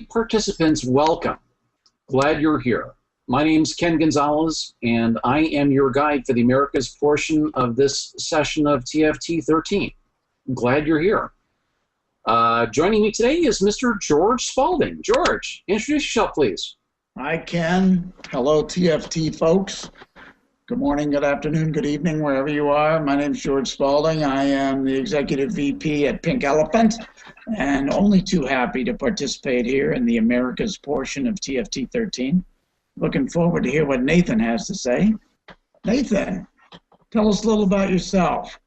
Participants, welcome. Glad you're here. My name's Ken Gonzalez, and I am your guide for the Americas portion of this session of TFT13. I'm glad you're here. Joining me today is Mr. George Spalding. George, introduce yourself, please. Hi, Ken. Hello, TFT folks. Good morning, good afternoon, good evening, wherever you are. My name is George Spalding. I am the Executive VP at Pink Elephant, and only too happy to participate here in the Americas portion of TFT13. Looking forward to hear what Nathan has to say. Nathan, tell us a little about yourself.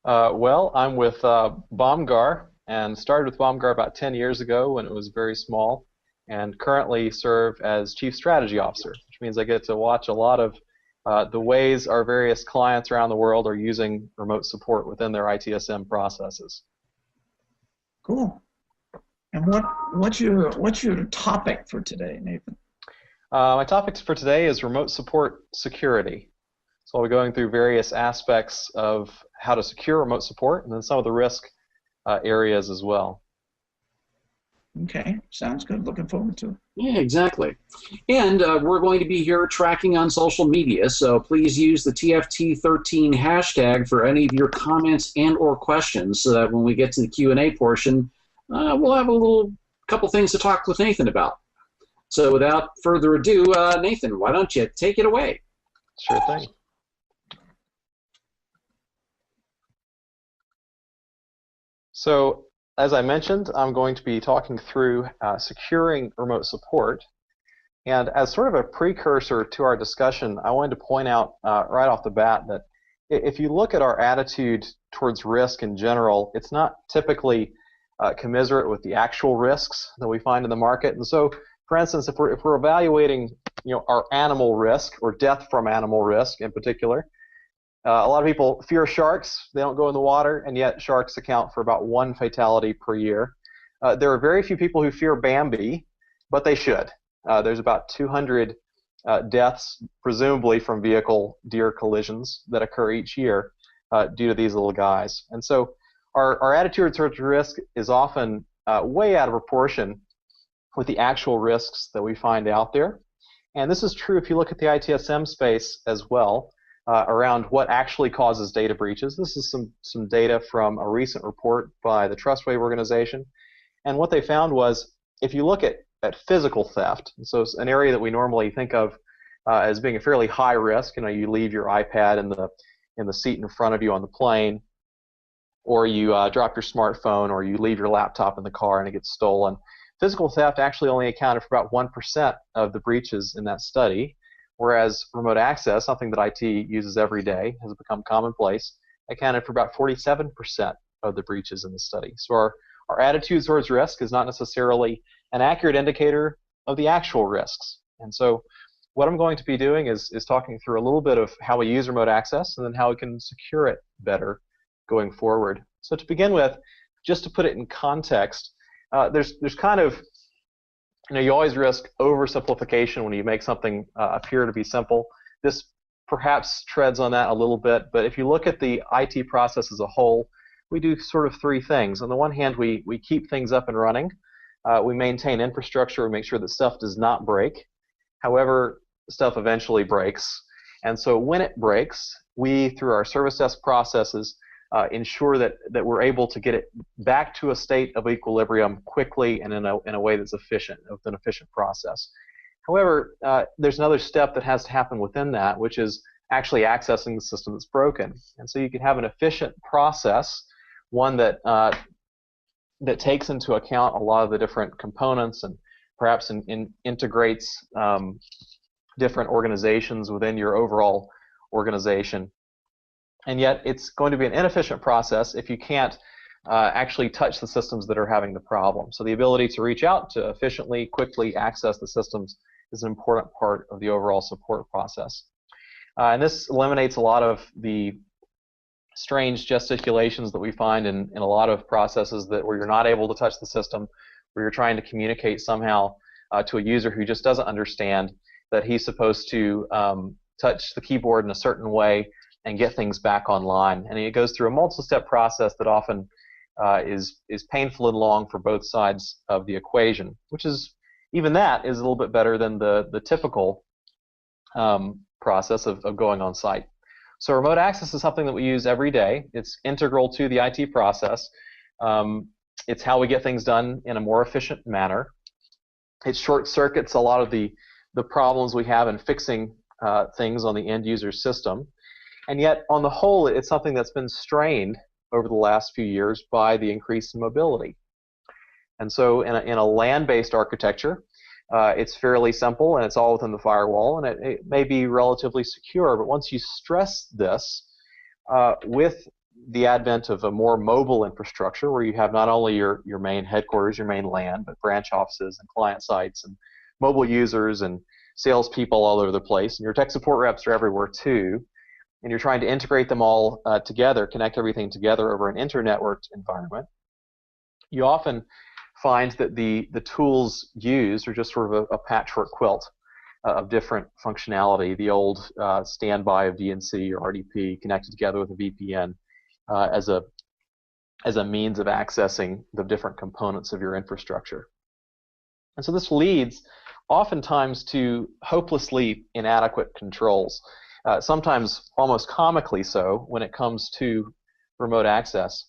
Well, I'm with Bomgar, and started with Bomgar about 10 years ago when it was very small, and currently serve as Chief Strategy Officer, which means I get to watch a lot of the ways our various clients around the world are using remote support within their ITSM processes. Cool. And what's your topic for today, Nathan? My topic for today is remote support security. So I'll be going through various aspects of how to secure remote support and then some of the risk areas as well. Okay, sounds good. Looking forward to it. Yeah, exactly. And we're going to be here tracking on social media, so please use the TFT13 hashtag for any of your comments and or questions so that when we get to the Q&A portion, we'll have a couple things to talk with Nathan about. So without further ado, Nathan, why don't you take it away? Sure thing. So, as I mentioned, I'm going to be talking through securing remote support. And as sort of a precursor to our discussion, I wanted to point out right off the bat that if you look at our attitude towards risk in general, it's not typically commensurate with the actual risks that we find in the market. And so, for instance, if we're evaluating our animal risk or death from animal risk in particular, a lot of people fear sharks. They don't go in the water, and yet sharks account for about 1 fatality per year. There are very few people who fear Bambi, but they should. There's about 200 deaths, presumably from vehicle deer collisions, that occur each year due to these little guys. And so our attitude towards risk is often way out of proportion with the actual risks that we find out there. And this is true if you look at the ITSM space as well. Around what actually causes data breaches. This is some data from a recent report by the Trustwave organization. And what they found was if you look at physical theft, so it's an area that we normally think of as being a fairly high risk, you leave your iPad in the seat in front of you on the plane, or you drop your smartphone, or you leave your laptop in the car and it gets stolen. Physical theft actually only accounted for about 1% of the breaches in that study. Whereas remote access, something that IT uses every day, has become commonplace, accounted for about 47% of the breaches in the study. So our attitude towards risk is not necessarily an accurate indicator of the actual risks. And so what I'm going to be doing is talking through a little bit of how we use remote access and then how we can secure it better going forward. So to begin with, just to put it in context, there's kind of you always risk oversimplification when you make something appear to be simple. This perhaps treads on that a little bit, but if you look at the IT process as a whole, we do sort of 3 things. On the one hand, we keep things up and running. We maintain infrastructure. We make sure that stuff does not break. However, stuff eventually breaks. And so when it breaks, we, through our service desk processes, ensure that we're able to get it back to a state of equilibrium quickly and in a way that's efficient, with an efficient process. However, there's another step that has to happen within that, which is actually accessing the system that's broken. And so you can have an efficient process, one that takes into account a lot of the different components and perhaps integrates different organizations within your overall organization. And yet it's going to be an inefficient process if you can't actually touch the systems that are having the problem. So the ability to reach out to efficiently, quickly access the systems is an important part of the overall support process. And this eliminates a lot of the strange gesticulations that we find in a lot of processes where you're not able to touch the system, where you're trying to communicate somehow to a user who just doesn't understand, that he's supposed to touch the keyboard in a certain way and get things back online. And it goes through a multi-step process that often is painful and long for both sides of the equation, which is, even that is a little bit better than the typical process of going on site. So remote access is something that we use every day. It's integral to the IT process. It's how we get things done in a more efficient manner. It short circuits a lot of the problems we have in fixing things on the end user system. And yet, on the whole, it's something that's been strained over the last few years by the increase in mobility. And so in a LAN-based architecture, it's fairly simple, and it's all within the firewall, and it may be relatively secure. But once you stress this with the advent of a more mobile infrastructure, where you have not only your main headquarters, your main LAN, but branch offices and client sites and mobile users and salespeople all over the place, and your tech support reps are everywhere too, and you're trying to integrate them all together, connect everything together over an inter-networked environment, you often find that the tools used are just sort of a patchwork quilt of different functionality. The old standby of DNC or RDP connected together with a VPN as a means of accessing the different components of your infrastructure. And so this leads oftentimes to hopelessly inadequate controls, sometimes almost comically so when it comes to remote access.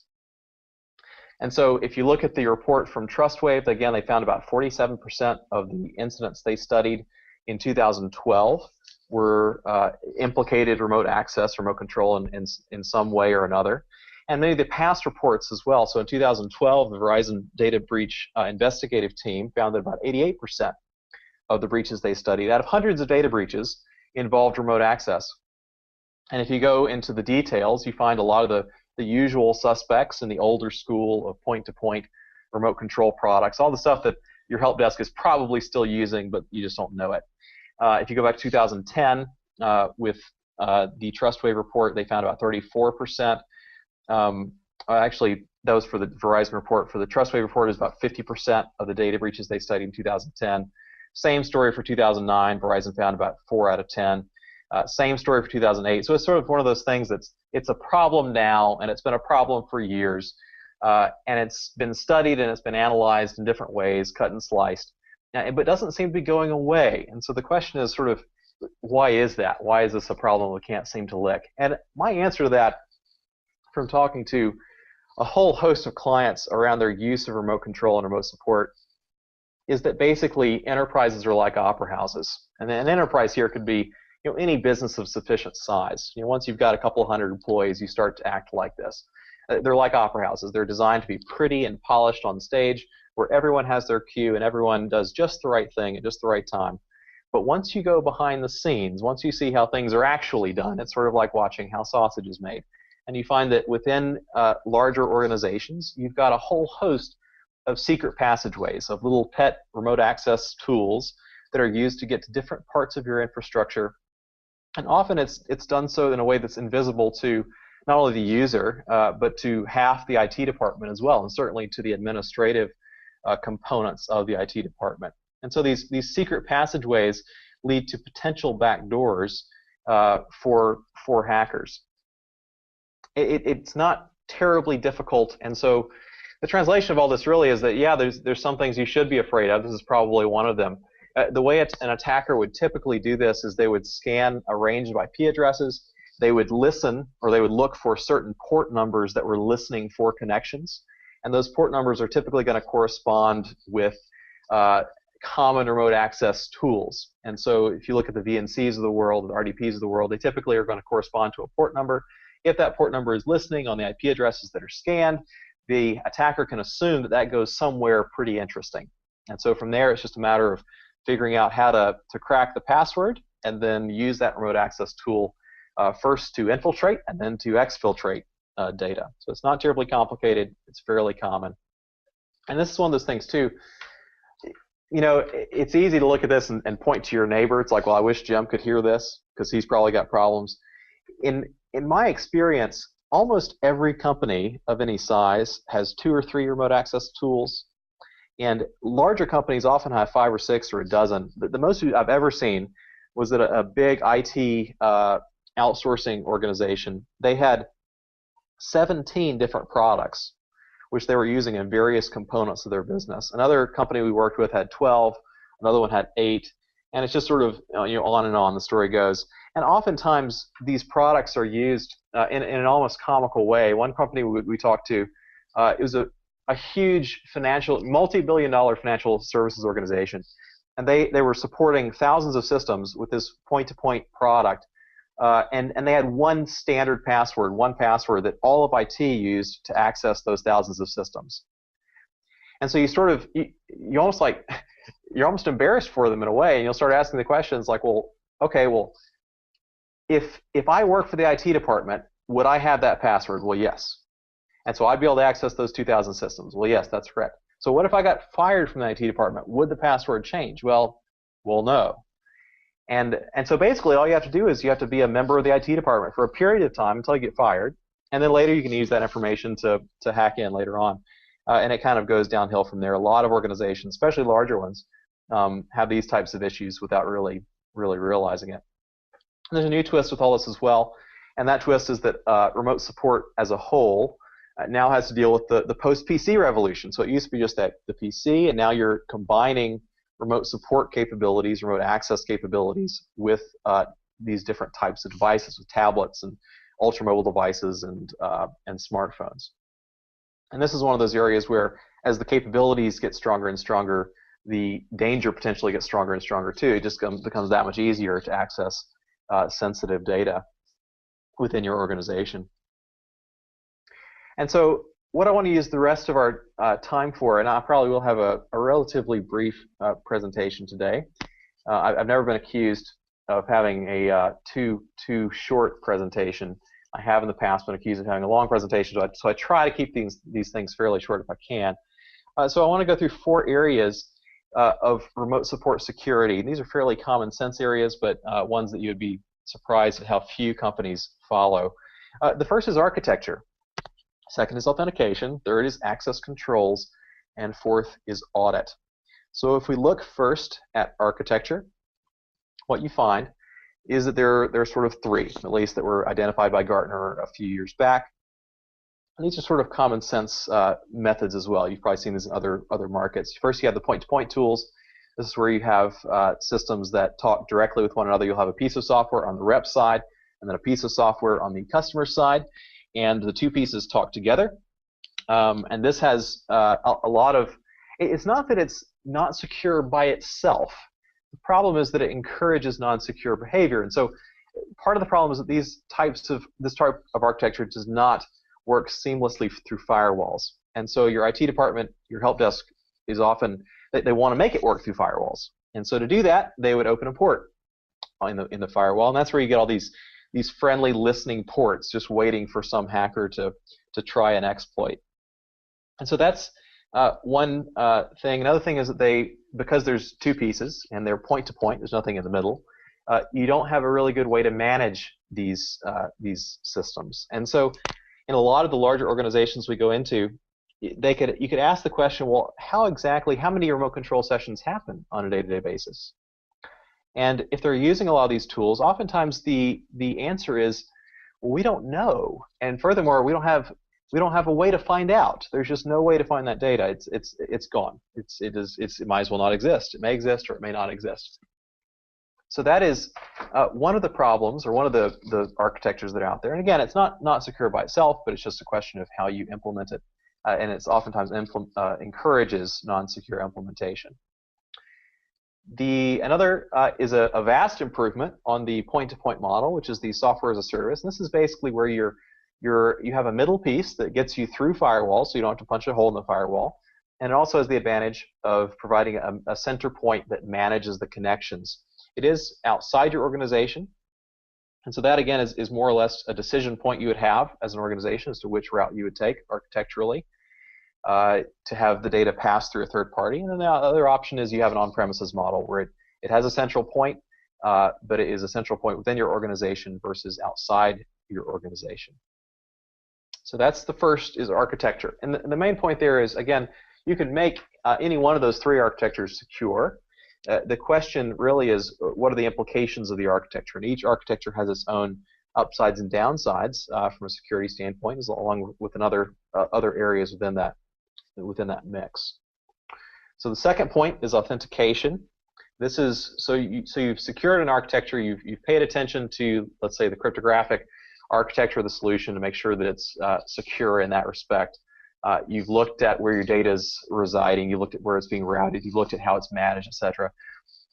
And so if you look at the report from TrustWave, again, they found about 47% of the incidents they studied in 2012 were implicated remote access, remote control in some way or another. And many of the past reports as well. So in 2012, the Verizon Data Breach Investigative Team found that about 88% of the breaches they studied, out of hundreds of data breaches, involved remote access. And if you go into the details, you find a lot of the usual suspects in the older school of point-to-point remote control products, all the stuff that your help desk is probably still using, but you just don't know it. If you go back to 2010, with the TrustWave report, they found about 34%. Actually, that was for the Verizon report. For the TrustWave report, is about 50% of the data breaches they studied in 2010. Same story for 2009. Verizon found about 4 out of 10. Same story for 2008. So it's sort of one of those things it's a problem now, and it's been a problem for years. And it's been studied and it's been analyzed in different ways, cut and sliced. But it doesn't seem to be going away. And so the question is sort of, why is that? Why is this a problem we can't seem to lick? And my answer to that, from talking to a whole host of clients around their use of remote control and remote support, is that basically enterprises are like opera houses. And an enterprise here could be any business of sufficient size. Once you've got a couple hundred employees, you start to act like this. They're like opera houses. They're designed to be pretty and polished on stage, where everyone has their cue and everyone does just the right thing at just the right time. But once you go behind the scenes, once you see how things are actually done, it's sort of like watching how sausage is made. And you find that within larger organizations, you've got a whole host of secret passageways, of little pet remote access tools that are used to get to different parts of your infrastructure. And often it's done so in a way that's invisible to not only the user, but to half the IT department as well, and certainly to the administrative components of the IT department. And so these secret passageways lead to potential backdoors for hackers. It's not terribly difficult, and so the translation of all this really is that, yeah, there's some things you should be afraid of. This is probably one of them. The way an attacker would typically do this is they would scan a range of IP addresses. They would listen, or they would look for certain port numbers that were listening for connections. And those port numbers are typically going to correspond with common remote access tools. And so if you look at the VNCs of the world, the RDPs of the world, they typically are going to correspond to a port number. If that port number is listening on the IP addresses that are scanned, the attacker can assume that goes somewhere pretty interesting. And so from there, it's just a matter of figuring out how to crack the password and then use that remote access tool first to infiltrate and then to exfiltrate data. So it's not terribly complicated. It's fairly common. And this is one of those things, too. It's easy to look at this and point to your neighbor. It's like, well, I wish Jim could hear this because he's probably got problems. In my experience, almost every company of any size has 2 or 3 remote access tools. And larger companies often have 5 or 6 or a dozen. The most I've ever seen was that a big IT outsourcing organization, they had 17 different products which they were using in various components of their business. Another company we worked with had 12, another one had 8, and it's just sort of on and on, the story goes. And oftentimes these products are used in an almost comical way. One company we talked to, it was a huge multi-billion-dollar financial services organization, and they were supporting thousands of systems with this point-to-point product, and they had one standard password, one password that all of IT used to access those thousands of systems. And so you're almost embarrassed for them in a way, and you'll start asking the questions like, well, okay, well, if I work for the IT department, would I have that password? Well, yes. And so I'd be able to access those 2,000 systems. Well, yes, that's correct. So what if I got fired from the IT department? Would the password change? Well, no. And so basically all you have to do is you have to be a member of the IT department for a period of time until you get fired, and then later you can use that information to hack in later on. And it kind of goes downhill from there. A lot of organizations, especially larger ones, have these types of issues without really realizing it. And there's a new twist with all this as well, and that twist is that remote support as a whole now has to deal with the post-PC revolution. So it used to be just the PC, and now you're combining remote support capabilities, remote access capabilities with these different types of devices, with tablets and ultra-mobile devices and smartphones. And this is one of those areas where, as the capabilities get stronger and stronger, the danger potentially gets stronger and stronger too. It just becomes that much easier to access sensitive data within your organization. And so what I want to use the rest of our time for, and I probably will have a relatively brief presentation today. I've never been accused of having a too short presentation. I have in the past been accused of having a long presentation, so I try to keep these things fairly short if I can. So I want to go through 4 areas of remote support security. And these are fairly common sense areas, but ones that you would be surprised at how few companies follow. The first is architecture. Second is authentication. Third is access controls. And fourth is audit. So if we look first at architecture, what you find is that there are sort of 3, at least, that were identified by Gartner a few years back. And these are sort of common sense methods as well. You've probably seen these in other markets. First, you have the point-to-point tools. This is where you have systems that talk directly with one another. You'll have a piece of software on the rep side and then a piece of software on the customer side, and the 2 pieces talk together. And this has a lot of – it's not that it's not secure by itself. The problem is that it encourages non-secure behavior. And so part of the problem is that this type of architecture does not work seamlessly through firewalls. And so your IT department, your help desk, is often they want to make it work through firewalls. And so to do that, they would open a port in the firewall, and that's where you get all these friendly listening ports just waiting for some hacker to try an exploit. And so that's one thing. Another thing is that because there's 2 pieces and they're point to point, there's nothing in the middle, you don't have a really good way to manage these systems. And so in a lot of the larger organizations we go into, you could ask the question, well, how many remote control sessions happen on a day-to-day basis? And if they're using a lot of these tools, oftentimes the answer is, well, we don't know. And furthermore, we don't have a way to find out. There's just no way to find that data. It's gone. It might as well not exist. It may exist or it may not exist. So that is one of the problems, or one of the architectures that are out there. And again, it's not secure by itself, but it's just a question of how you implement it. And it's oftentimes encourages non-secure implementation. Another is a vast improvement on the point-to-point model, which is the software as a service. And this is basically where you have a middle piece that gets you through firewalls, so you don't have to punch a hole in the firewall. And it also has the advantage of providing a center point that manages the connections. It is outside your organization, and so that again is more or less a decision point you would have as an organization as to which route you would take architecturally to have the data pass through a third party. And then the other option is you have an on-premises model where it has a central point, but it is a central point within your organization versus outside your organization. So that's the first, is architecture. And the main point there is, again, you can make any one of those 3 architectures secure. the question really is, what are the implications of the architecture? And each architecture has its own upsides and downsides from a security standpoint, along with other areas within that mix. So the second point is authentication. This is so you've secured an architecture. You've paid attention to, let's say, the cryptographic architecture of the solution to make sure that it's secure in that respect. You've looked at where your data is residing. You looked at where it's being routed. You've looked at how it's managed, etc.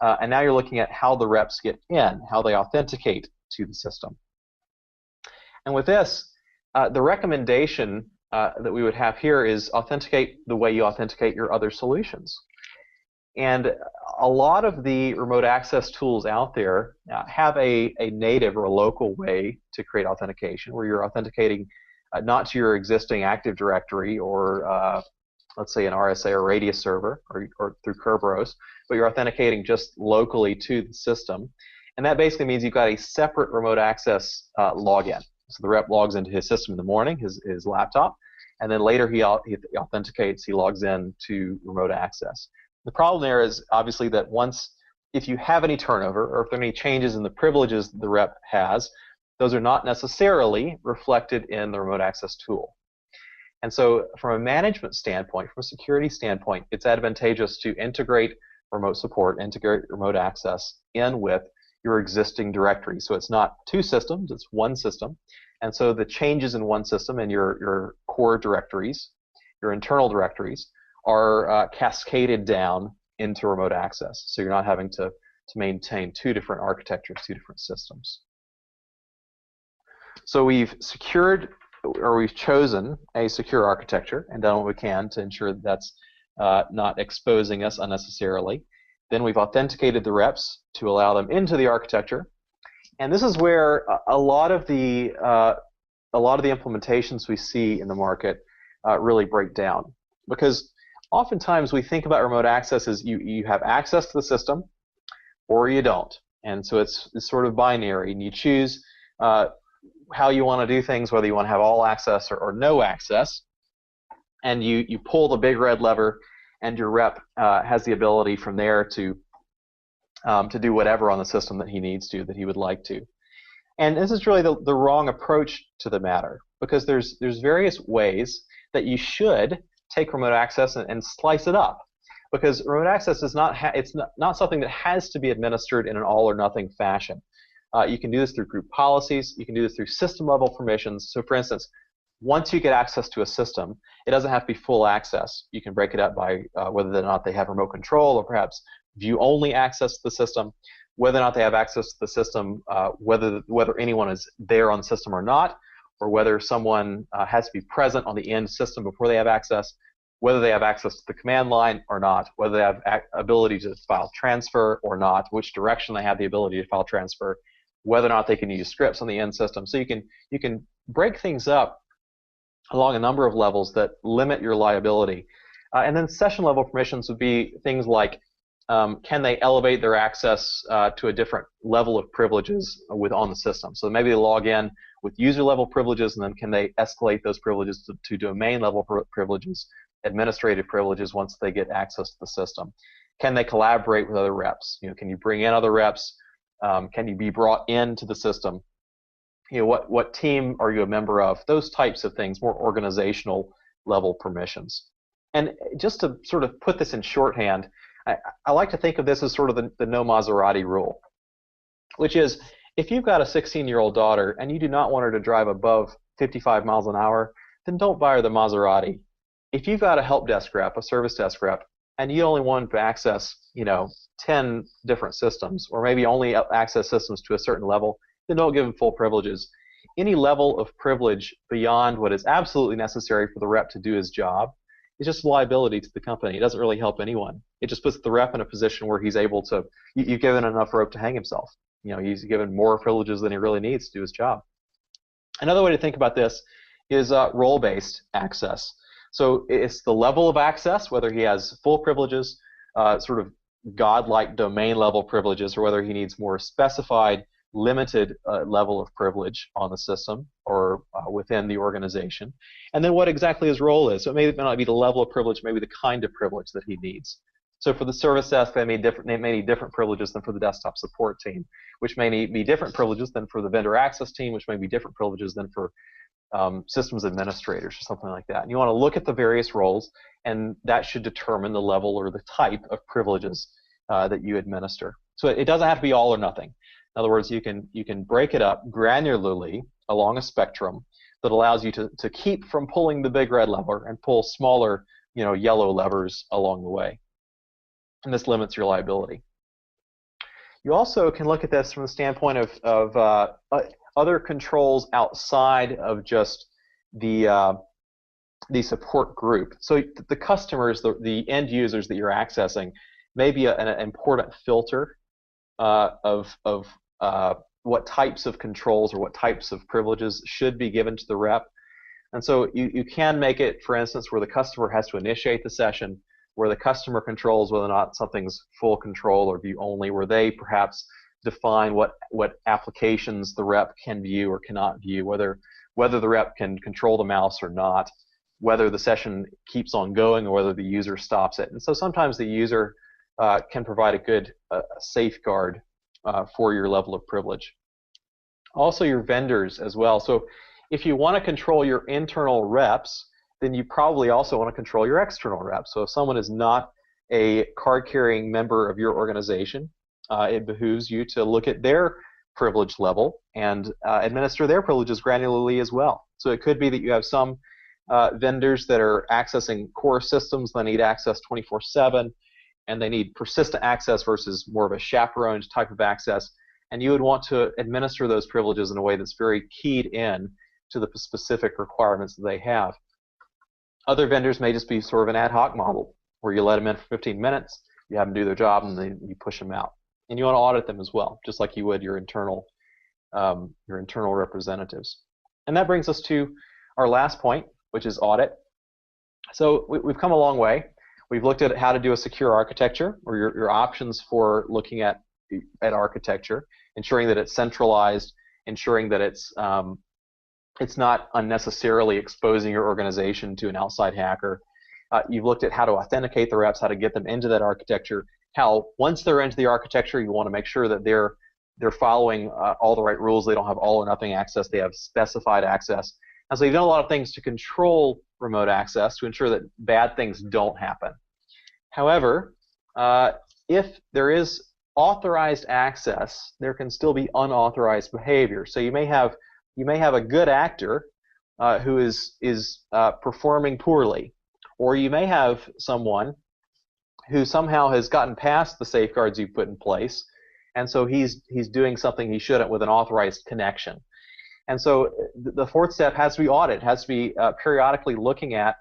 And now you're looking at how the reps get in, how they authenticate to the system. And with this, the recommendation that we would have here is authenticate the way you authenticate your other solutions. And a lot of the remote access tools out there have a native or a local way to create authentication, where you're authenticating not to your existing Active Directory or let's say an RSA or Radius server or through Kerberos, but you're authenticating just locally to the system. And that basically means you've got a separate remote access login. So the rep logs into his system in the morning, his laptop, and then later he authenticates, he logs in to remote access. The problem there is obviously that if you have any turnover or if there are any changes in the privileges that the rep has, those are not necessarily reflected in the remote access tool. And so from a management standpoint, from a security standpoint, it's advantageous to integrate remote support, integrate remote access in with your existing directory. So it's not two systems, it's one system. And so the changes in one system and your core directories, your internal directories, are cascaded down into remote access. So you're not having to maintain two different architectures, two different systems. So we've secured, or we've chosen a secure architecture and done what we can to ensure that that's not exposing us unnecessarily. Then we've authenticated the reps to allow them into the architecture. And this is where a lot of the implementations we see in the market really break down. Because oftentimes we think about remote access as you have access to the system or you don't. And so it's sort of binary, and you choose how you want to do things, whether you want to have all access or no access. And you pull the big red lever, and your rep has the ability from there to do whatever on the system that he needs to, that he would like to. And this is really the wrong approach to the matter, because there's various ways that you should take remote access and slice it up, because remote access is not something that has to be administered in an all or nothing fashion. You can do this through group policies. You can do this through system level permissions. So for instance, once you get access to a system, it doesn't have to be full access. You can break it up by whether or not they have remote control, or perhaps view-only access to the system, whether or not they have access to the system, whether anyone is there on the system or not, or whether someone has to be present on the end system before they have access, whether they have access to the command line or not, whether they have ability to file transfer or not, which direction they have the ability to file transfer, whether or not they can use scripts on the end system. So you can break things up along a number of levels that limit your liability. And then session level permissions would be things like, can they elevate their access to a different level of privileges on the system? So maybe they log in with user level privileges, and then can they escalate those privileges to domain level privileges, administrative privileges once they get access to the system? Can they collaborate with other reps? Can you bring in other reps? Can you be brought into the system? What team are you a member of? Those types of things, more organizational level permissions. And just to sort of put this in shorthand, I like to think of this as sort of the no Maserati rule, which is if you've got a 16-year-old daughter and you do not want her to drive above 55 miles an hour, then don't buy her the Maserati. If you've got a help desk rep, a service desk rep, and you only want to access 10 different systems, or maybe only access systems to a certain level, then don't give them full privileges. Any level of privilege beyond what is absolutely necessary for the rep to do his job is just a liability to the company. It doesn't really help anyone. It just puts the rep in a position where he's able to, you've given enough rope to hang himself. He's given more privileges than he really needs to do his job. Another way to think about this is role-based access. So it's the level of access, whether he has full privileges, sort of godlike domain level privileges, or whether he needs more specified limited level of privilege on the system or within the organization, and then what exactly his role is. So it may not be the level of privilege, maybe the kind of privilege that he needs. So for the service desk, they may need different privileges than for the desktop support team, which may be different privileges than for the vendor access team, which may be different privileges than for systems administrators or something like that. And you want to look at the various roles, and that should determine the level or the type of privileges that you administer. So it doesn't have to be all or nothing. In other words, you can break it up granularly along a spectrum that allows you to keep from pulling the big red lever and pull smaller, yellow levers along the way. And this limits your liability. You also can look at this from the standpoint of other controls outside of just the support group. So the customers, the end users that you're accessing, may be an important filter of what types of controls or what types of privileges should be given to the rep. And so you can make it, for instance, where the customer has to initiate the session, where the customer controls whether or not something's full control or view only, where they perhaps define what applications the rep can view or cannot view, whether the rep can control the mouse or not, whether the session keeps on going or whether the user stops it. And so sometimes the user can provide a good safeguard for your level of privilege. Also your vendors as well. So if you want to control your internal reps, then you probably also want to control your external reps. So if someone is not a card-carrying member of your organization, it behooves you to look at their privilege level and administer their privileges granularly as well. So it could be that you have some vendors that are accessing core systems that need access 24/7, and they need persistent access versus more of a chaperoned type of access, and you would want to administer those privileges in a way that's very keyed in to the specific requirements that they have. Other vendors may just be sort of an ad hoc model where you let them in for 15 minutes, you have them do their job, and then you push them out. And you want to audit them as well, just like you would your internal representatives. And that brings us to our last point, which is audit. So we've come a long way. We've looked at how to do a secure architecture, or your options for looking at architecture, ensuring that it's centralized, ensuring that it's not unnecessarily exposing your organization to an outside hacker. You've looked at how to authenticate the reps, how to get them into that architecture, how once they're into the architecture, you want to make sure that they're following all the right rules. They don't have all or nothing access. They have specified access. And so you've done a lot of things to control remote access to ensure that bad things don't happen. However, if there is authorized access, there can still be unauthorized behavior. So you may have a good actor who is performing poorly, or you may have someone who somehow has gotten past the safeguards you put in place, and so he's doing something he shouldn't with an authorized connection. And so the fourth step has to be audit, has to be periodically looking at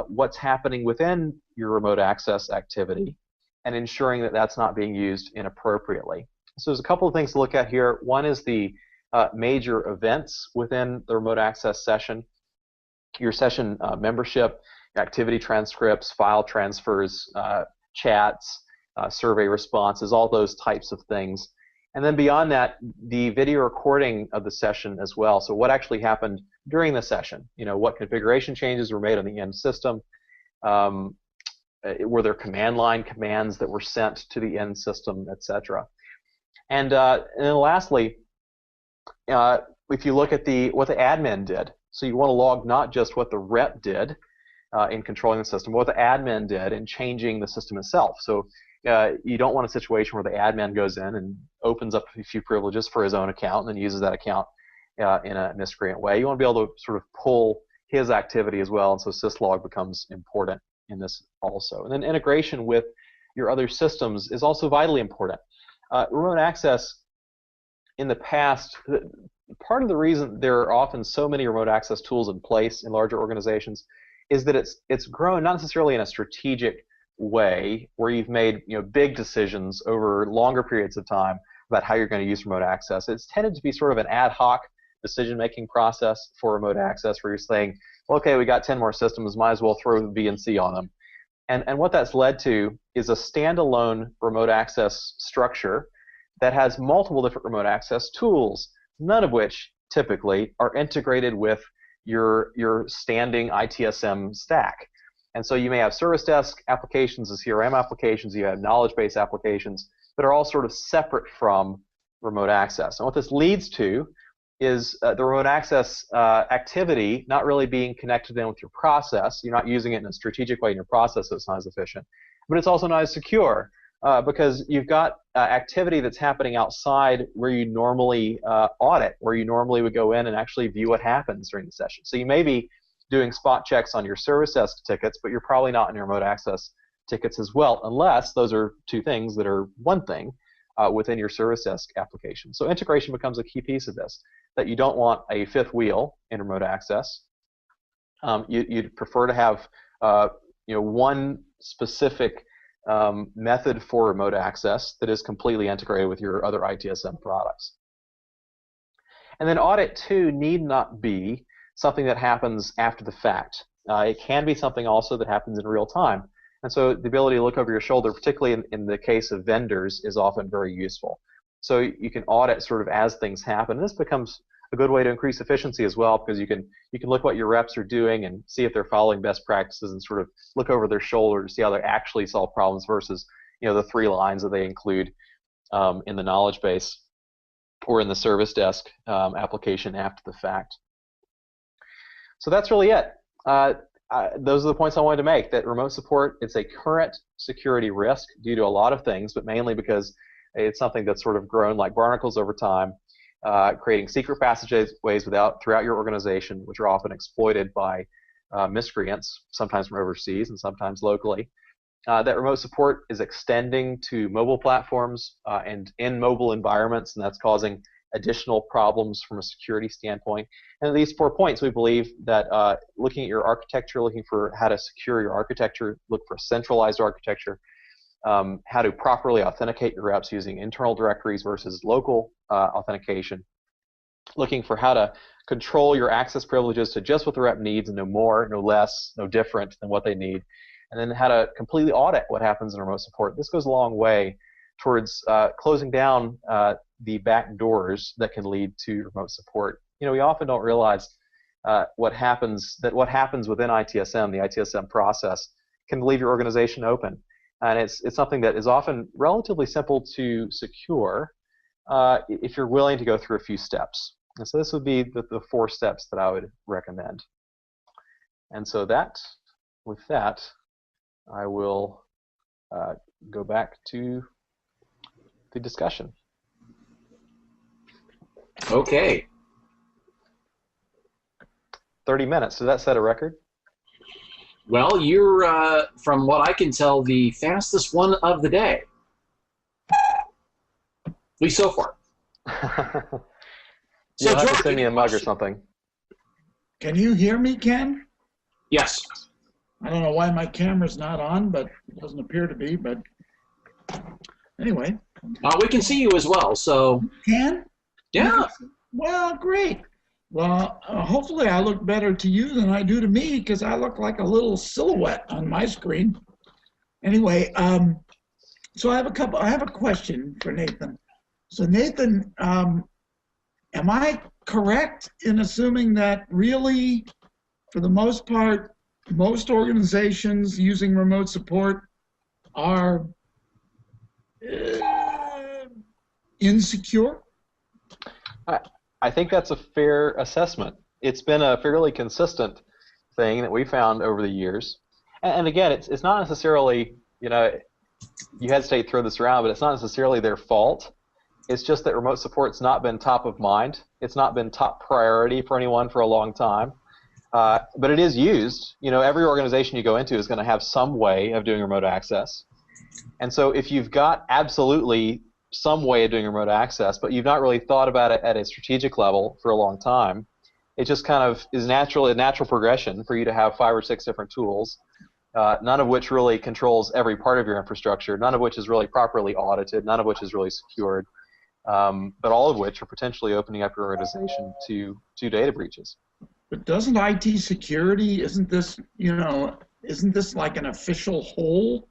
what's happening within your remote access activity and ensuring that that's not being used inappropriately. So there's a couple of things to look at here. One is the major events within the remote access session, your session membership, activity transcripts, file transfers, chats, survey responses, all those types of things. And then beyond that, the video recording of the session as well. So what actually happened during the session? What configuration changes were made on the end system? Were there command line commands that were sent to the end system, etc.? And then lastly, if you look at what the admin did, so you want to log not just what the rep did in controlling the system, but what the admin did in changing the system itself. So you don't want a situation where the admin goes in and opens up a few privileges for his own account and then uses that account in a miscreant way. You want to be able to sort of pull his activity as well, and so syslog becomes important in this also. And then integration with your other systems is also vitally important. Remote access in the past, part of the reason there are often so many remote access tools in place in larger organizations is that it's grown not necessarily in a strategic way where you've made big decisions over longer periods of time about how you're going to use remote access. It's tended to be sort of an ad hoc decision-making process for remote access where you're saying, well, okay, we got 10 more systems, might as well throw B and C on them. And what that's led to is a standalone remote access structure that has multiple different remote access tools, none of which typically are integrated with your standing ITSM stack. And so you may have service desk applications as CRM applications, you have knowledge base applications that are all sort of separate from remote access. And what this leads to is the remote access activity not really being connected in with your process. You're not using it in a strategic way in your process, so it's not as efficient. But it's also not as secure because you've got activity that's happening outside where you normally audit, where you normally would go in and actually view what happens during the session. So you may be doing spot checks on your service desk tickets, but you're probably not in your remote access tickets as well, unless those are two things that are one thing within your service desk application. So integration becomes a key piece of this, that you don't want a fifth wheel in remote access. You'd prefer to have one specific method for remote access that is completely integrated with your other ITSM products. And then audit, too, need not be something that happens after the fact. It can be something also that happens in real time. And so the ability to look over your shoulder, particularly in the case of vendors, is often very useful. So you can audit sort of as things happen. And this becomes a good way to increase efficiency as well, because you can look what your reps are doing and see if they're following best practices and sort of look over their shoulder to see how they actually solve problems versus the 3 lines that they include in the knowledge base or in the service desk application after the fact. So that's really it. Those are the points I wanted to make, that remote support is a current security risk due to a lot of things, but mainly because it's something that's sort of grown like barnacles over time, creating secret passageways throughout your organization, which are often exploited by miscreants, sometimes from overseas and sometimes locally. That remote support is extending to mobile platforms and in mobile environments, and that's causing additional problems from a security standpoint. And these 4 points, we believe that looking at your architecture, looking for how to secure your architecture, look for centralized architecture, how to properly authenticate your reps using internal directories versus local authentication, looking for how to control your access privileges to just what the rep needs and no more, no less, no different than what they need, and then how to completely audit what happens in remote support. This goes a long way towards closing down the back doors that can lead to remote support. We often don't realize what happens within ITSM, the ITSM process, can leave your organization open. And it's something that is often relatively simple to secure if you're willing to go through a few steps. And so this would be the 4 steps that I would recommend. And so with that, I will go back to the discussion. Okay. 30 minutes. Does that set a record? Well, you're, from what I can tell, the fastest one of the day. At least so far. You'll have to send me a mug or something. Can you hear me, Ken? Yes. I don't know why my camera's not on, but it doesn't appear to be, but anyway. We can see you as well, so. Can? Yeah. Well, great. Well, hopefully I look better to you than I do to me, because I look like a little silhouette on my screen. Anyway, so I have a question for Nathan. So Nathan, am I correct in assuming that really, for the most part, most organizations using remote support are insecure? I think that's a fair assessment. It's been a fairly consistent thing that we found over the years. And again, it's not necessarily, you hesitate to throw this around, but it's not necessarily their fault. It's just that remote support's not been top of mind. It's not been top priority for anyone for a long time. But it is used. Every organization you go into is going to have some way of doing remote access. And so if you've got absolutely some way of doing remote access, but you've not really thought about it at a strategic level for a long time, it just kind of is a natural progression for you to have 5 or 6 different tools, none of which really controls every part of your infrastructure, none of which is really properly audited, none of which is really secured, but all of which are potentially opening up your organization to data breaches. But doesn't IT security, isn't this like an official hole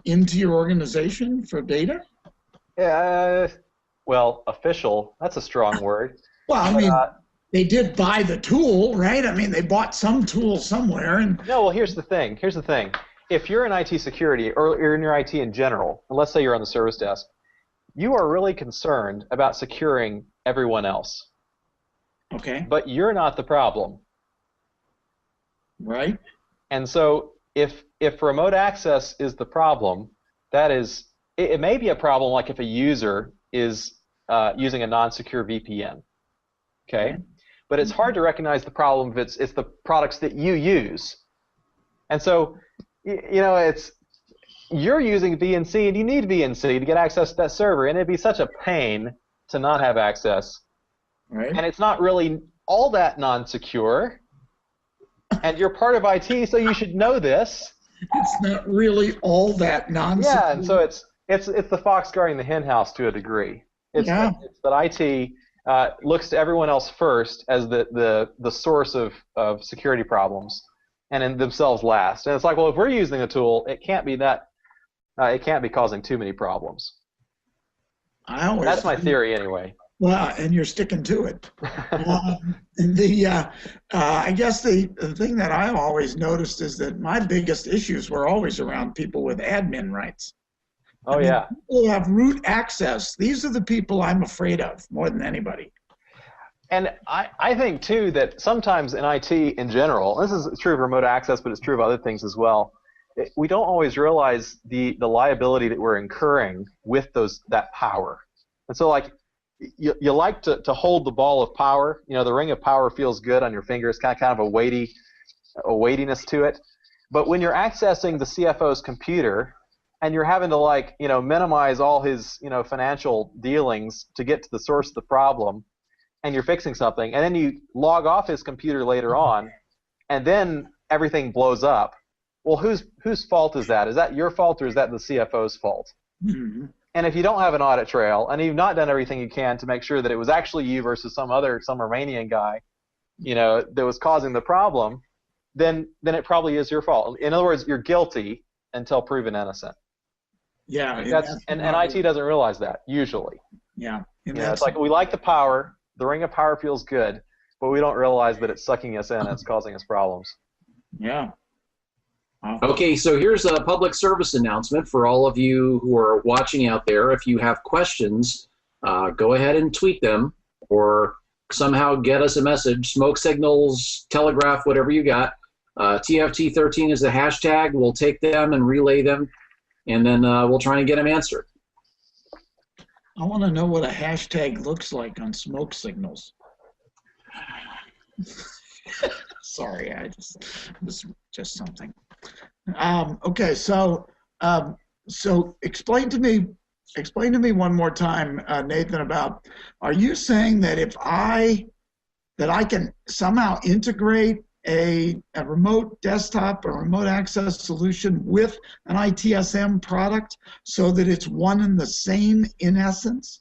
into your organization for data? Well, official, that's a strong word. Well, I mean, they did buy the tool, right? I mean, they bought some tool somewhere, and No, well, here's the thing. Here's the thing. If you're in IT security, or you're in your IT in general, and let's say you're on the service desk, you are really concerned about securing everyone else. okay, But you're not the problem. right? And so if remote access is the problem, that is, it may be a problem like if a user is using a non-secure VPN. Okay? But it's hard to recognize the problem if it's the products that you use. And so, you know, you're using VNC and you need VNC to get access to that server, and it'd be such a pain to not have access. Right. And it's not really all that non-secure. And you're part of IT, so you should know this. It's not really all that nonsense. Yeah, and so it's the fox guarding the hen house to a degree. It's that IT looks to everyone else first as the source of security problems, and in themselves last. And it's like, well, if we're using a tool, it can't be that. It can't be causing too many problems. That's my theory, anyway. Well, and you're sticking to it. I guess the thing that I've always noticed is that my biggest issues were always around people with admin rights. Oh, yeah. People who have root access. These are the people I'm afraid of more than anybody. And I think, too, that sometimes in IT in general, this is true of remote access, but it's true of other things as well, we don't always realize the liability that we're incurring with that power. And so, like, you like to hold the ball of power. You know, the ring of power feels good on your finger. It's kind of a weightiness to it. But when you're accessing the CFO's computer and you're having to, like, you know, minimize all his, you know, financial dealings to get to the source of the problem, and you're fixing something, and then you log off his computer later on, and then everything blows up. Well, whose fault is that? Is that your fault, or is that the CFO's fault? Mm-hmm. And if you don't have an audit trail, and you've not done everything you can to make sure that it was actually you versus some Romanian guy, you know, that was causing the problem, then it probably is your fault. In other words, you're guilty until proven innocent. Yeah. And IT doesn't realize that, usually. Yeah. Yeah, it's like we like the power, the ring of power feels good, but we don't realize that it's sucking us in and it's causing us problems. Yeah. Okay, so here's a public service announcement for all of you who are watching out there. If you have questions, go ahead and tweet them or somehow get us a message. Smoke signals, telegraph, whatever you got. TFT13 is the hashtag. We'll take them and relay them, and then we'll try and get them answered. I want to know what a hashtag looks like on smoke signals. Sorry, just something. Okay, so explain to me one more time, Nathan, about, are you saying that I can somehow integrate a remote desktop or remote access solution with an ITSM product so that it's one and the same in essence?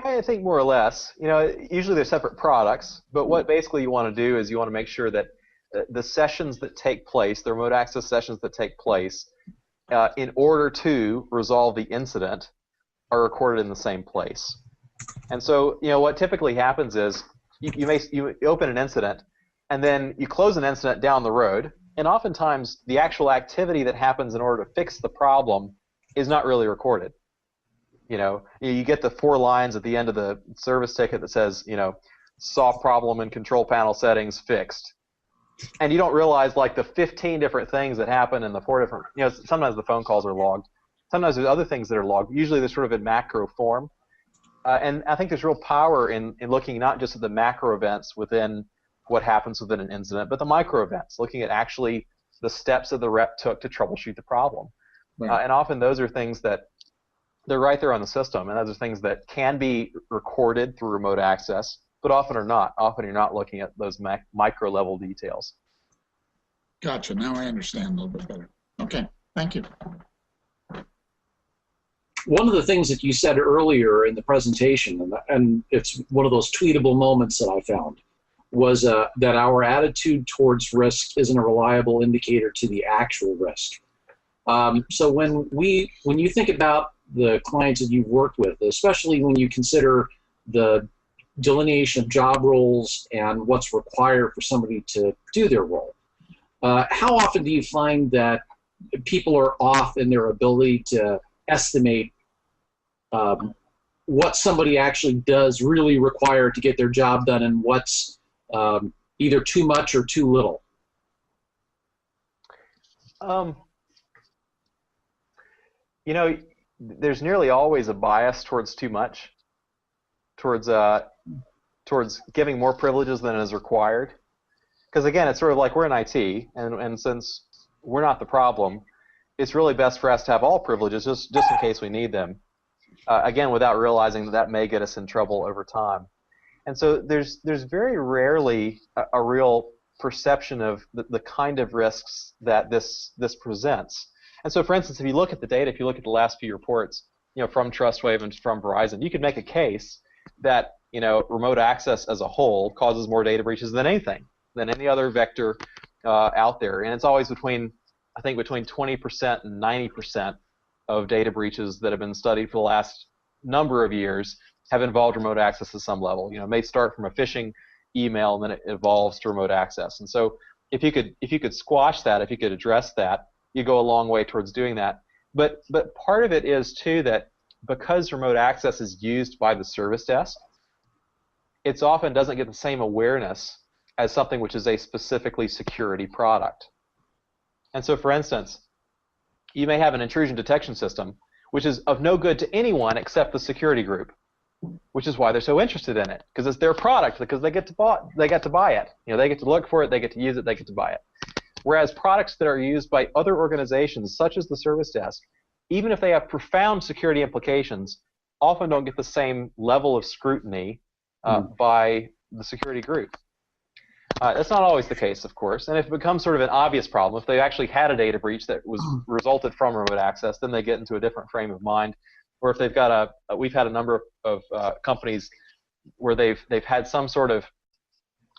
I think more or less. You know, usually they're separate products, but what basically you want to do is you want to make sure that the sessions that take place, the remote access sessions that take place, in order to resolve the incident, are recorded in the same place. And so, you know, what typically happens is you open an incident, and then you close an incident down the road, and oftentimes the actual activity that happens in order to fix the problem is not really recorded. You know, you get the 4 lines at the end of the service ticket that says, you know, solve problem in control panel settings fixed. And you don't realize, like, the 15 different things that happen in the 4 different, you know, sometimes the phone calls are logged. Sometimes there's other things that are logged. Usually they're sort of in macro form. And I think there's real power in looking not just at the macro events within what happens within an incident, but the micro events, looking at actually the steps that the rep took to troubleshoot the problem. Right. And often those are things that they're right there on the system, and those are things that can be recorded through remote access, but often are not. Often you're not looking at those micro level details. Gotcha. Now I understand a little bit better. Okay. Thank you. One of the things that you said earlier in the presentation, and it's one of those tweetable moments that I found, was that our attitude towards risk isn't a reliable indicator to the actual risk. So when you think about the clients that you've worked with, especially when you consider the delineation of job roles and what's required for somebody to do their role. How often do you find that people are off in their ability to estimate what somebody actually does really require to get their job done, and what's either too much or too little? You know, there's nearly always a bias towards too much, towards giving more privileges than is required. Because again, it's sort of like we're in IT, and since we're not the problem, it's really best for us to have all privileges just in case we need them. Again, without realizing that that may get us in trouble over time. And so there's very rarely a real perception of the kind of risks that this presents. And so, for instance, if you look at the data, if you look at the last few reports, from TrustWave and from Verizon, you could make a case that remote access as a whole causes more data breaches than any other vector out there. And it's always between 20% and 90% of data breaches that have been studied for the last number of years have involved remote access at some level. It may start from a phishing email and then it evolves to remote access. And so if you could squash that, if you could address that, you go a long way towards doing that. But part of it is too that because remote access is used by the service desk, it often doesn't get the same awareness as something which is a specifically security product. And so, for instance, you may have an intrusion detection system which is of no good to anyone except the security group, which is why they're so interested in it, because it's their product, because they get to buy it. They get to look for it, they get to use it, they get to buy it. Whereas products that are used by other organizations, such as the service desk, even if they have profound security implications, often don't get the same level of scrutiny by the security group. That's not always the case, of course, and if it becomes sort of an obvious problem, if they actually had a data breach that was resulted from remote access, then they get into a different frame of mind. Or if they've got we've had a number of companies where they've had some sort of,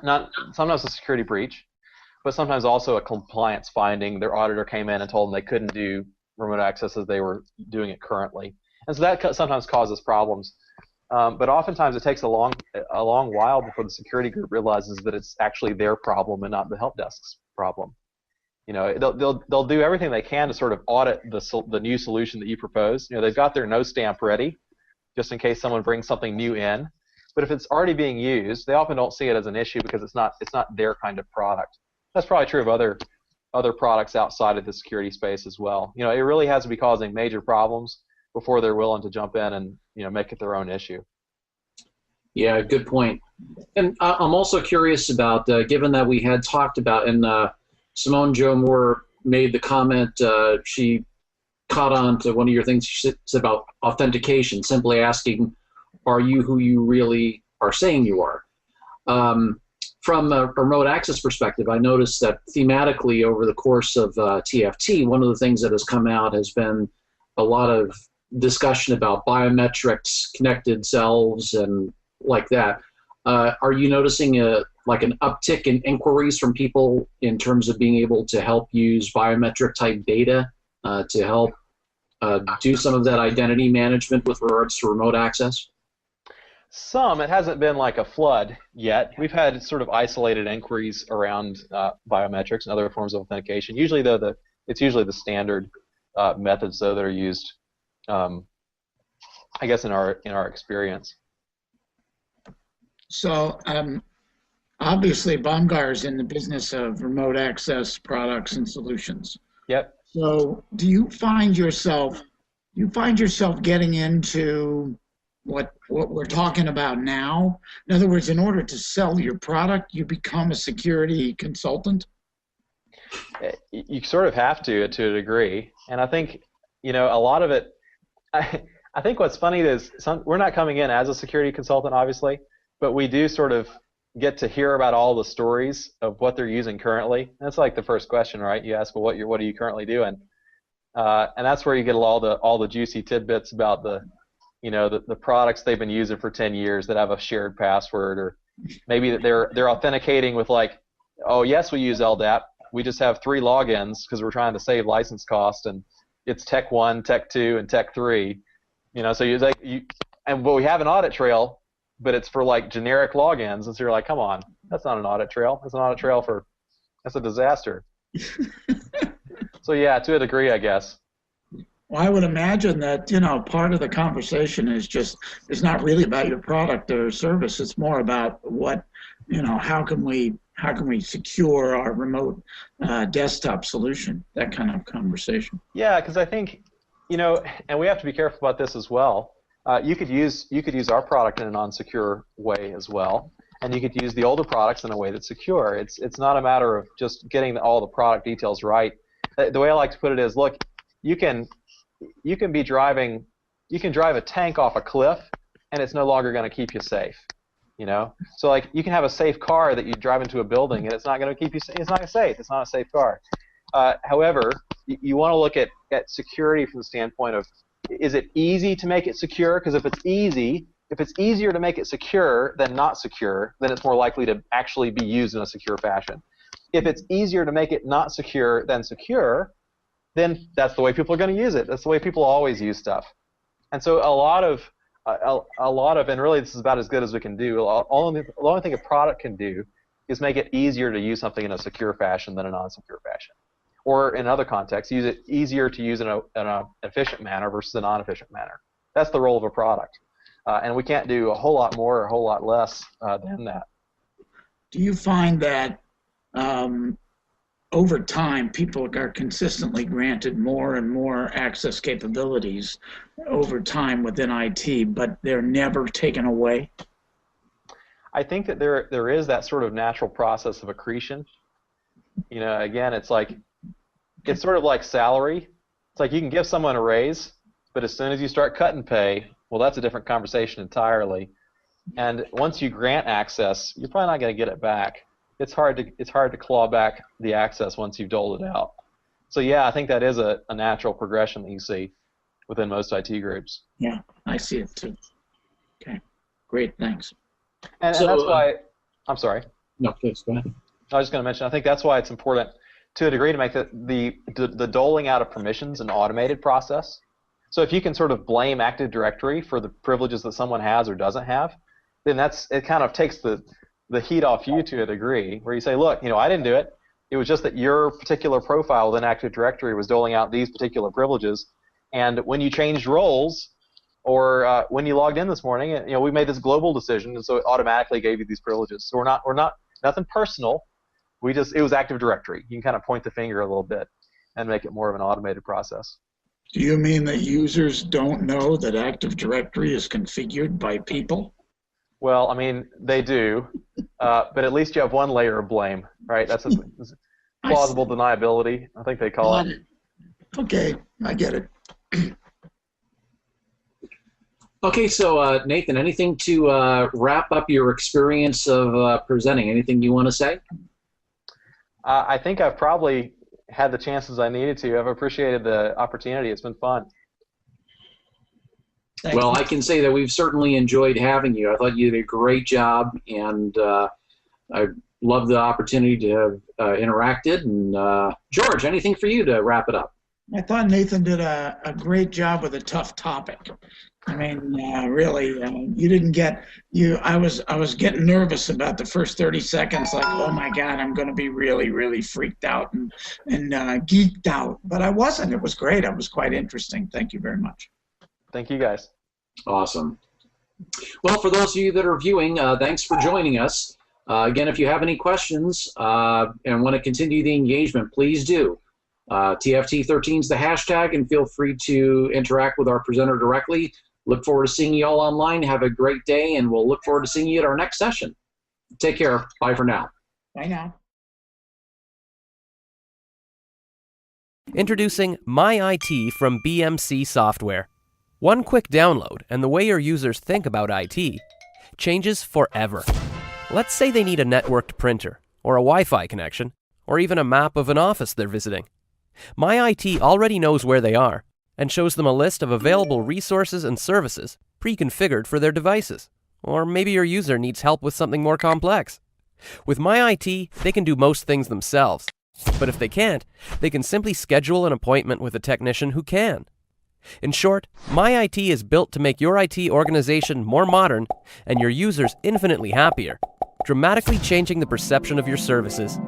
sometimes a security breach, but sometimes also a compliance finding. Their auditor came in and told them they couldn't do remote access as they were doing it currently, and so that sometimes causes problems. But oftentimes it takes a long while before the security group realizes that it's actually their problem and not the help desk's problem. They'll do everything they can to sort of audit the new solution that you propose. They've got their no stamp ready, just in case someone brings something new in. But if it's already being used, they often don't see it as an issue because it's not their kind of product. That's probably true of other products outside of the security space as well. It really has to be causing major problems before they're willing to jump in and make it their own issue. Yeah, good point. And I'm also curious about, given that we had talked about, and Simone Jo Moore made the comment, she caught on to one of your things she said about authentication, simply asking, are you who you really are saying you are? From a remote access perspective, I noticed that thematically over the course of TFT, one of the things that has come out has been a lot of discussion about biometrics, connected selves, and like that. Are you noticing an uptick in inquiries from people in terms of being able to help use biometric type data to help do some of that identity management with regards to remote access? Some. It hasn't been like a flood yet. We've had sort of isolated inquiries around biometrics and other forms of authentication. Usually, though, it's usually the standard methods, though, that are used, I guess, in our experience. So, obviously, Baumgar is in the business of remote access products and solutions. Yep. So, do you find yourself getting into what we're talking about now? In other words, in order to sell your product, you become a security consultant? You sort of have to a degree. And I think, a lot of it, I think what's funny is we're not coming in as a security consultant, obviously, but we do sort of get to hear about all the stories of what they're using currently. That's like the first question, right? You ask, well, what are you currently doing? And that's where you get all the juicy tidbits about the products they've been using for 10 years that have a shared password, or maybe that they're authenticating with like, oh yes, we use LDAP. We just have 3 logins because we're trying to save license cost, and it's Tech 1, Tech 2, and Tech 3. So but we have an audit trail, but it's for like generic logins, and so you're like, come on, that's not an audit trail. That's an audit trail that's a disaster. So yeah, to a degree, I guess. Well, I would imagine that, part of the conversation is not really about your product or service. It's more about how can we secure our remote desktop solution, that kind of conversation. Yeah, because I think, and we have to be careful about this as well. You could use our product in a non-secure way as well, and you could use the older products in a way that's secure. It's not a matter of just getting all the product details right. The way I like to put it is, look, you can drive a tank off a cliff, and it's no longer going to keep you safe. So like you can have a safe car that you drive into a building, and it's not going to keep you. It's not safe. It's not a safe car. However, you want to look at security from the standpoint of, is it easy to make it secure? Because if it's easier to make it secure than not secure, then it's more likely to actually be used in a secure fashion. If it's easier to make it not secure than secure, then that's the way people are going to use it. That's the way people always use stuff. And so a lot of, and really this is about as good as we can do. The only thing a product can do is make it easier to use something in a secure fashion than a non-secure fashion. Or in other contexts, use it easier to use in an efficient manner versus a non-efficient manner. That's the role of a product. And we can't do a whole lot more or a whole lot less than that. Do you find that over time, people are consistently granted more and more access capabilities over time within IT, but they're never taken away? I think that there is that sort of natural process of accretion. Again, it's sort of like salary. It's like you can give someone a raise, but as soon as you start cutting pay, well, that's a different conversation entirely. And once you grant access, you're probably not going to get it back. It's hard to claw back the access once you've doled it out. So yeah, I think that is a natural progression that you see within most IT groups. Yeah, I see it too. Okay, great, thanks. And that's why, I'm sorry. No, please, go ahead. I was just going to mention, I think that's why it's important to a degree to make the doling out of permissions an automated process. So if you can sort of blame Active Directory for the privileges that someone has or doesn't have, then it kind of takes the heat off you to a degree, where you say, look, I didn't do it. It was just that your particular profile within Active Directory was doling out these particular privileges, and when you changed roles or when you logged in this morning, we made this global decision, and so it automatically gave you these privileges. So we're not nothing personal. It was Active Directory. You can kind of point the finger a little bit and make it more of an automated process. Do you mean that users don't know that Active Directory is configured by people? Well, I mean, they do, but at least you have one layer of blame, right? That's plausible deniability, I think they call it. Okay, I get it. Okay, so Nathan, anything to wrap up your experience of presenting? Anything you want to say? I think I've probably had the chances I needed to. I've appreciated the opportunity. It's been fun. Well, I can say that we've certainly enjoyed having you. I thought you did a great job, and I love the opportunity to have interacted. And George, anything for you to wrap it up? I thought Nathan did a great job with a tough topic. I mean, really, you didn't get I was getting nervous about the first 30 seconds, like, oh my God, I'm going to be really, really freaked out and geeked out. But I wasn't. It was great. It was quite interesting. Thank you very much. Thank you, guys. Awesome. Well, for those of you that are viewing, thanks for joining us. Again, if you have any questions and want to continue the engagement, please do. TFT13 is the hashtag, and feel free to interact with our presenter directly. Look forward to seeing you all online. Have a great day, and we'll look forward to seeing you at our next session. Take care. Bye for now. Bye now. Introducing MyIT from BMC Software. One quick download, and the way your users think about IT changes forever. Let's say they need a networked printer, or a Wi-Fi connection, or even a map of an office they're visiting. MyIT already knows where they are, and shows them a list of available resources and services pre-configured for their devices. Or maybe your user needs help with something more complex. With MyIT, they can do most things themselves. But if they can't, they can simply schedule an appointment with a technician who can. In short, My IT is built to make your IT organization more modern and your users infinitely happier, dramatically changing the perception of your services.